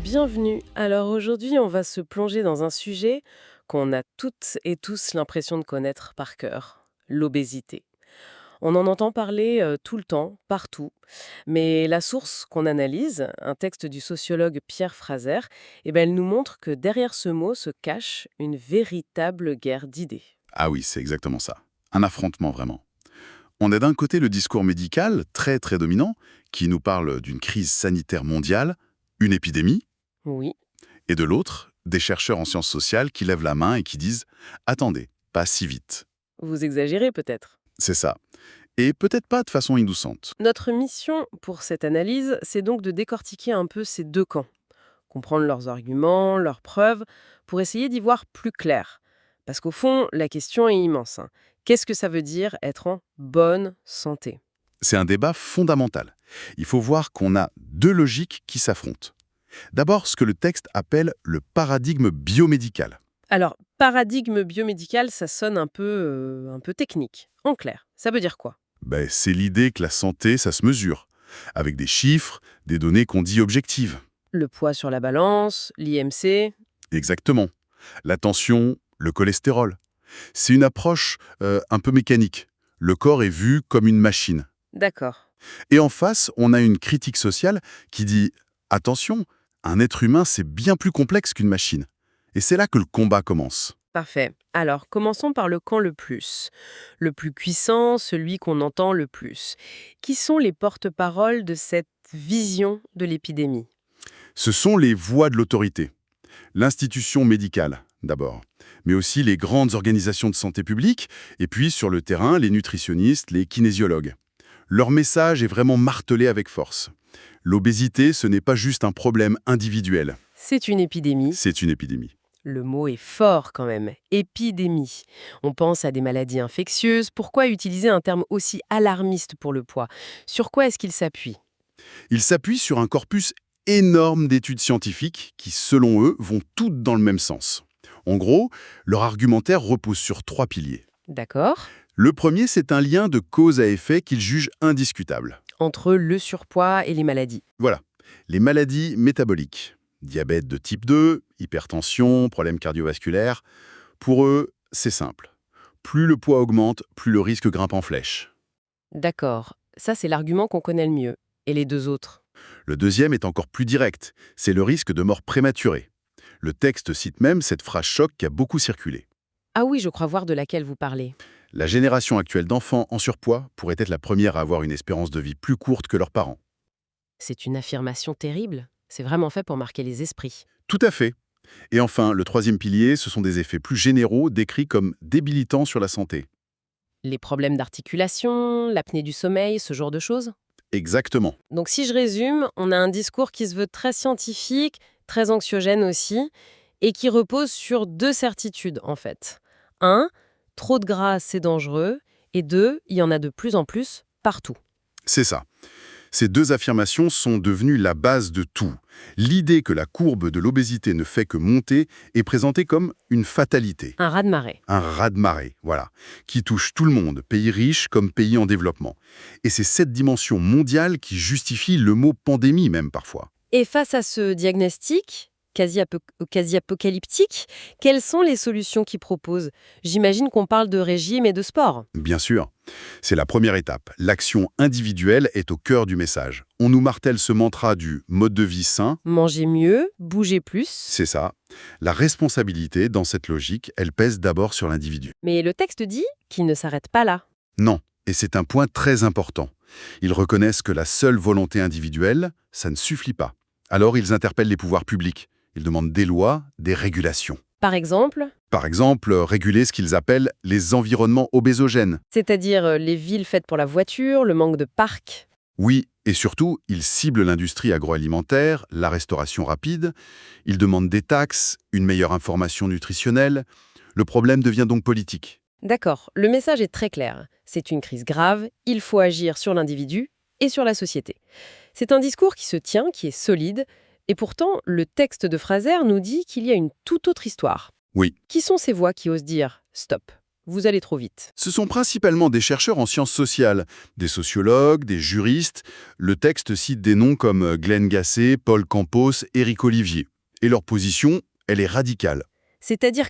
Bienvenue. Alors aujourd'hui, on va se plonger dans un sujet qu'on a toutes et tous l'impression de connaître par cœur, l'obésité. On en entend parler tout le temps, partout, mais la source qu'on analyse, un texte du sociologue Pierre Fraser, elle nous montre que derrière ce mot se cache une véritable guerre d'idées. Ah oui, c'est exactement ça. Un affrontement vraiment. On a d'un côté le discours médical, très très dominant, qui nous parle d'une crise sanitaire mondiale, une épidémie, Oui, et de l'autre, des chercheurs en sciences sociales qui lèvent la main et qui disent « Attendez, pas si vite vous exagérez peut-être. ». C'est ça. Et peut-être pas de façon innocente. Notre mission pour cette analyse, c'est donc de décortiquer un peu ces deux camps, comprendre leurs arguments, leurs preuves, pour essayer d'y voir plus clair. Parce qu'au fond, la question est immense, hein. Qu'est-ce que ça veut dire être en bonne santé? C'est un débat fondamental. Il faut voir qu'on a deux logiques qui s'affrontent. D'abord, ce que le texte appelle le paradigme biomédical. Alors, paradigme biomédical, ça sonne un peu technique. En clair, ça veut dire quoi? C'est l'idée que la santé, ça se mesure, avec des chiffres, des données qu'on dit objectives. Le poids sur la balance, l'IMC. Exactement. La tension, le cholestérol. C'est une approche un peu mécanique. Le corps est vu comme une machine. D'accord. Et en face, on a une critique sociale qui dit « Attention, un être humain, c'est bien plus complexe qu'une machine. » Et c'est là que le combat commence. Parfait. Alors, commençons par le camp le plus. Le plus puissant, celui qu'on entend le plus. Qui sont les porte-paroles de cette vision de l'épidémie? Ce sont les voix de l'autorité. L'institution médicale, d'abord, mais aussi les grandes organisations de santé publique, et puis sur le terrain, les nutritionnistes, les kinésiologues. Leur message est vraiment martelé avec force. L'obésité, ce n'est pas juste un problème individuel, C'est une épidémie. c'est une épidémie. Le mot est fort quand même. Épidémie. On pense à des maladies infectieuses. Pourquoi utiliser un terme aussi alarmiste pour le poids? Sur quoi est-ce qu'il s'appuie? Ils s'appuient sur un corpus énorme d'études scientifiques qui, selon eux, vont toutes dans le même sens. En gros, leur argumentaire repose sur trois piliers. D'accord. Le premier, c'est un lien de cause à effet qu'ils jugent indiscutable. Entre le surpoids et les maladies. Voilà, les maladies métaboliques. Diabète de type 2, hypertension, problèmes cardiovasculaires. Pour eux, c'est simple. Plus le poids augmente, plus le risque grimpe en flèche. D'accord. Ça, c'est l'argument qu'on connaît le mieux. Et les deux autres? Le deuxième est encore plus direct, c'est le risque de mort prématurée. Le texte cite même cette phrase choc qui a beaucoup circulé. Ah oui, je crois voir de laquelle vous parlez. La génération actuelle d'enfants en surpoids pourrait être la première à avoir une espérance de vie plus courte que leurs parents. C'est une affirmation terrible. C'est vraiment fait pour marquer les esprits. Tout à fait. Et enfin, le troisième pilier, ce sont des effets plus généraux décrits comme débilitants sur la santé. Les problèmes d'articulation, l'apnée du sommeil, ce genre de choses? Exactement. Donc si je résume, on a un discours qui se veut très scientifique, très anxiogène aussi, et qui repose sur deux certitudes en fait. Un, trop de gras, c'est dangereux, et deux, il y en a de plus en plus partout. C'est ça. Ces deux affirmations sont devenues la base de tout. L'idée que la courbe de l'obésité ne fait que monter est présentée comme une fatalité. Un raz-de-marée. Un raz-de-marée, voilà, qui touche tout le monde, pays riches comme pays en développement. Et c'est cette dimension mondiale qui justifie le mot pandémie même parfois. Et face à ce diagnostic, quasi-apocalyptique, quelles sont les solutions qu'ils proposent? J'imagine qu'on parle de régime et de sport. Bien sûr, c'est la première étape. L'action individuelle est au cœur du message. On nous martèle ce mantra du mode de vie sain, Manger mieux, bouger plus. c'est ça. La responsabilité, dans cette logique, elle pèse d'abord sur l'individu. Mais le texte dit qu'il ne s'arrête pas là. Non, et c'est un point très important. Ils reconnaissent que la seule volonté individuelle, ça ne suffit pas. Alors ils interpellent les pouvoirs publics. Ils demandent des lois, des régulations. Par exemple, Par exemple, réguler ce qu'ils appellent les environnements obésogènes. c'est-à-dire les villes faites pour la voiture, le manque de parcs. Oui, et surtout, ils ciblent l'industrie agroalimentaire, la restauration rapide. Ils demandent des taxes, une meilleure information nutritionnelle. Le problème devient donc politique. D'accord, le message est très clair. C'est une crise grave, il faut agir sur l'individu et sur la société. C'est un discours qui se tient, qui est solide, et pourtant, le texte de Fraser nous dit qu'il y a une toute autre histoire. Oui, Qui sont ces voix qui osent dire « stop » vous allez trop vite. Ce sont principalement des chercheurs en sciences sociales, des sociologues, des juristes. Le texte cite des noms comme Glenn Gassé, Paul Campos, Éric Olivier. Et leur position, elle est radicale. C'est-à-dire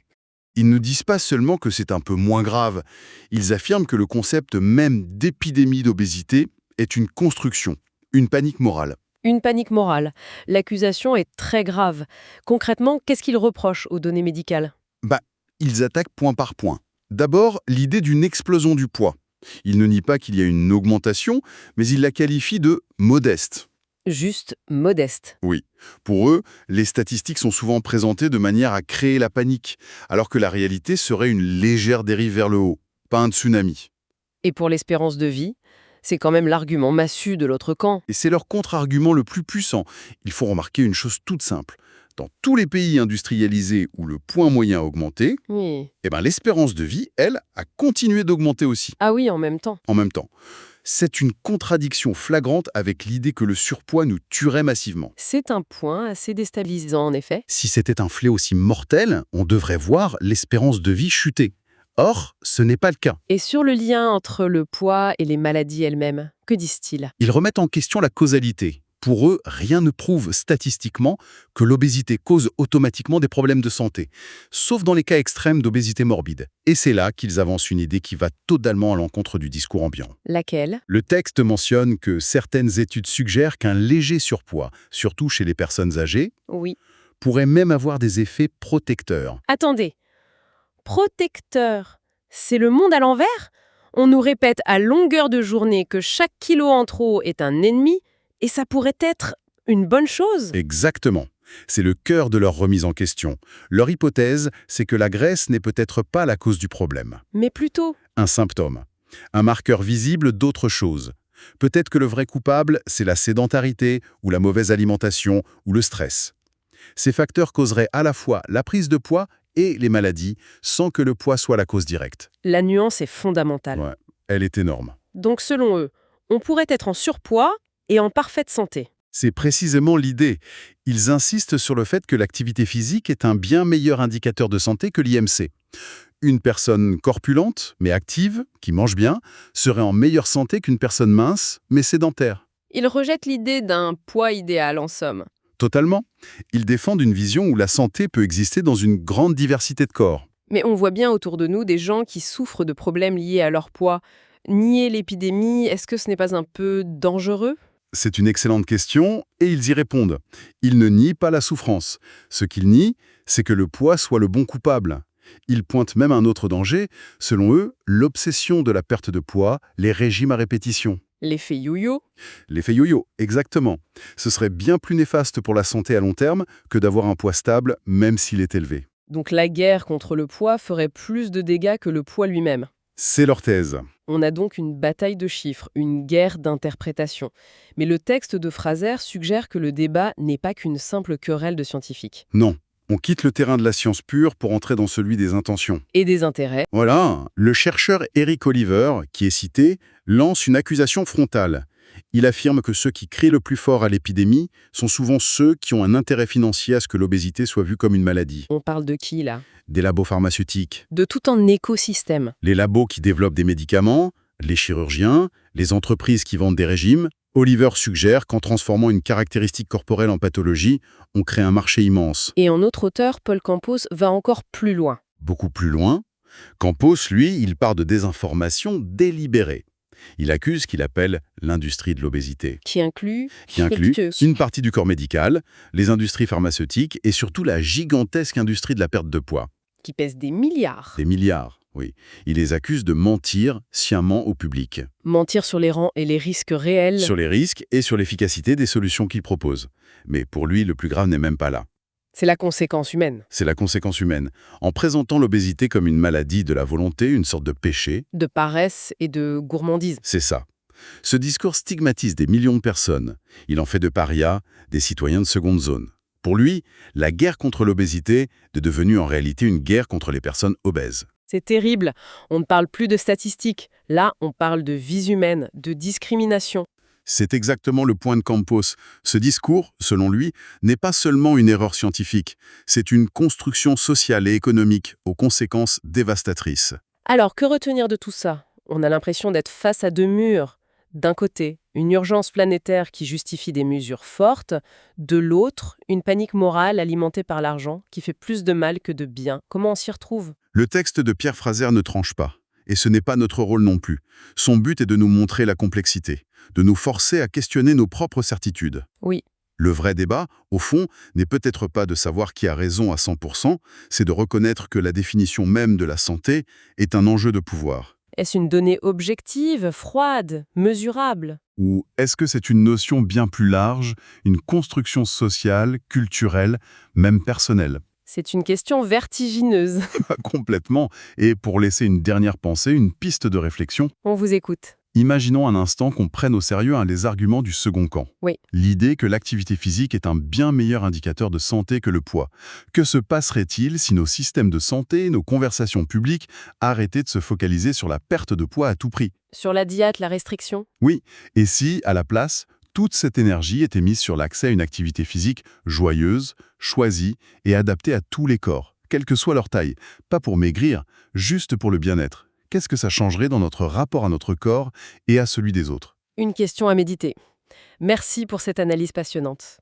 Ils ne disent pas seulement que c'est un peu moins grave, ils affirment que le concept même d'épidémie d'obésité est une construction, une panique morale. une panique morale. L'accusation est très grave. Concrètement, qu'est-ce qu'ils reprochent aux données médicales? Bah, ils attaquent point par point. D'abord, l'idée d'une explosion du poids. Ils ne nient pas qu'il y a une augmentation, mais ils la qualifient de modeste. Juste modeste. Oui. Pour eux, les statistiques sont souvent présentées de manière à créer la panique, alors que la réalité serait une légère dérive vers le haut, pas un tsunami. Et pour l'espérance de vie, c'est quand même l'argument massu de l'autre camp. Et c'est leur contre-argument le plus puissant. Il faut remarquer une chose toute simple. Dans tous les pays industrialisés où le point moyen a augmenté, Oui. l'espérance de vie, elle, a continué d'augmenter aussi, Ah oui, en même temps. en même temps. C'est une contradiction flagrante avec l'idée que le surpoids nous tuerait massivement. C'est un point assez déstabilisant, en effet. Si c'était un fléau aussi mortel, on devrait voir l'espérance de vie chuter. Or, ce n'est pas le cas. Et sur le lien entre le poids et les maladies elles-mêmes, que disent-ils? Ils remettent en question la causalité. Pour eux, rien ne prouve statistiquement que l'obésité cause automatiquement des problèmes de santé, sauf dans les cas extrêmes d'obésité morbide. Et c'est là qu'ils avancent une idée qui va totalement à l'encontre du discours ambiant. Laquelle? Le texte mentionne que certaines études suggèrent qu'un léger surpoids, surtout chez les personnes âgées, Oui. pourrait même avoir des effets protecteurs. Attendez. Protecteur, c'est le monde à l'envers? On nous répète à longueur de journée que chaque kilo en trop est un ennemi, et ça pourrait être une bonne chose? Exactement. C'est le cœur de leur remise en question. Leur hypothèse, c'est que la graisse n'est peut-être pas la cause du problème. Mais plutôt, Un symptôme. Un marqueur visible d'autre chose. Peut-être que le vrai coupable, c'est la sédentarité, ou la mauvaise alimentation, ou le stress. Ces facteurs causeraient à la fois la prise de poids et les maladies, sans que le poids soit la cause directe. la nuance est fondamentale. Ouais, elle est énorme. Donc selon eux, on pourrait être en surpoids et en parfaite santé. C'est précisément l'idée. Ils insistent sur le fait que l'activité physique est un bien meilleur indicateur de santé que l'IMC. Une personne corpulente, mais active, qui mange bien, serait en meilleure santé qu'une personne mince, mais sédentaire. Ils rejettent l'idée d'un poids idéal en somme. Totalement. Ils défendent une vision où la santé peut exister dans une grande diversité de corps. Mais on voit bien autour de nous des gens qui souffrent de problèmes liés à leur poids. Nier l'épidémie, est-ce que ce n'est pas un peu dangereux? C'est une excellente question, et ils y répondent. Ils ne nient pas la souffrance. Ce qu'ils nient, c'est que le poids soit le bon coupable. Ils pointent même un autre danger, selon eux, l'obsession de la perte de poids, les régimes à répétition. L'effet yo-yo? L'effet yo-yo, exactement. Ce serait bien plus néfaste pour la santé à long terme que d'avoir un poids stable, même s'il est élevé. Donc la guerre contre le poids ferait plus de dégâts que le poids lui-même. C'est leur thèse. On a donc une bataille de chiffres, une guerre d'interprétation. Mais le texte de Fraser suggère que le débat n'est pas qu'une simple querelle de scientifiques. Non, on quitte le terrain de la science pure pour entrer dans celui des intentions. Et des intérêts. Voilà, le chercheur Éric Oliver, qui est cité, lance une accusation frontale. Il affirme que ceux qui crient le plus fort à l'épidémie sont souvent ceux qui ont un intérêt financier à ce que l'obésité soit vue comme une maladie. On parle de qui là? Des labos pharmaceutiques, De tout un écosystème. les labos qui développent des médicaments, les chirurgiens, les entreprises qui vendent des régimes. Oliver suggère qu'en transformant une caractéristique corporelle en pathologie, on crée un marché immense. Et un autre auteur, Paul Campos, va encore plus loin. Beaucoup plus loin, Campos, lui, il part de désinformation délibérée. Il accuse ce qu'il appelle l'industrie de l'obésité, Qui inclut qui inclut une partie du corps médical, les industries pharmaceutiques et surtout la gigantesque industrie de la perte de poids. qui pèse des milliards. Des milliards, oui. Il les accuse de mentir sciemment au public, Mentir sur les rangs et les risques réels. sur les risques et sur l'efficacité des solutions qu'il propose. Mais pour lui, le plus grave n'est même pas là. C'est la conséquence humaine. C'est la conséquence humaine. En présentant l'obésité comme une maladie de la volonté, une sorte de péché, De paresse et de gourmandise. c'est ça. Ce discours stigmatise des millions de personnes. Il en fait de parias des citoyens de seconde zone. Pour lui, la guerre contre l'obésité est devenue en réalité une guerre contre les personnes obèses. C'est terrible. On ne parle plus de statistiques. Là, on parle de vies humaines, de discrimination. C'est exactement le point de Campos. Ce discours, selon lui, n'est pas seulement une erreur scientifique, c'est une construction sociale et économique aux conséquences dévastatrices. Alors, que retenir de tout ça? On a l'impression d'être face à deux murs. D'un côté, une urgence planétaire qui justifie des mesures fortes, de l'autre, une panique morale alimentée par l'argent qui fait plus de mal que de bien. Comment on s'y retrouve? Le texte de Pierre Fraser ne tranche pas. Et ce n'est pas notre rôle non plus. Son but est de nous montrer la complexité, de nous forcer à questionner nos propres certitudes. Oui. Le vrai débat, au fond, n'est peut-être pas de savoir qui a raison à 100%, c'est de reconnaître que la définition même de la santé est un enjeu de pouvoir. Est-ce une donnée objective, froide, mesurable? Ou est-ce que c'est une notion bien plus large, une construction sociale, culturelle, même personnelle? C'est une question vertigineuse. Complètement. Et pour laisser une dernière pensée, une piste de réflexion, On vous écoute. imaginons un instant qu'on prenne au sérieux les arguments du second camp. Oui. L'idée que l'activité physique est un bien meilleur indicateur de santé que le poids. Que se passerait-il si nos systèmes de santé, nos conversations publiques arrêtaient de se focaliser sur la perte de poids à tout prix? Sur la diète, la restriction? Oui, et si, à la place, toute cette énergie était mise sur l'accès à une activité physique joyeuse, choisie et adaptée à tous les corps, quelle que soit leur taille, pas pour maigrir, juste pour le bien-être? Qu'est-ce que ça changerait dans notre rapport à notre corps et à celui des autres? Une question à méditer. Merci pour cette analyse passionnante.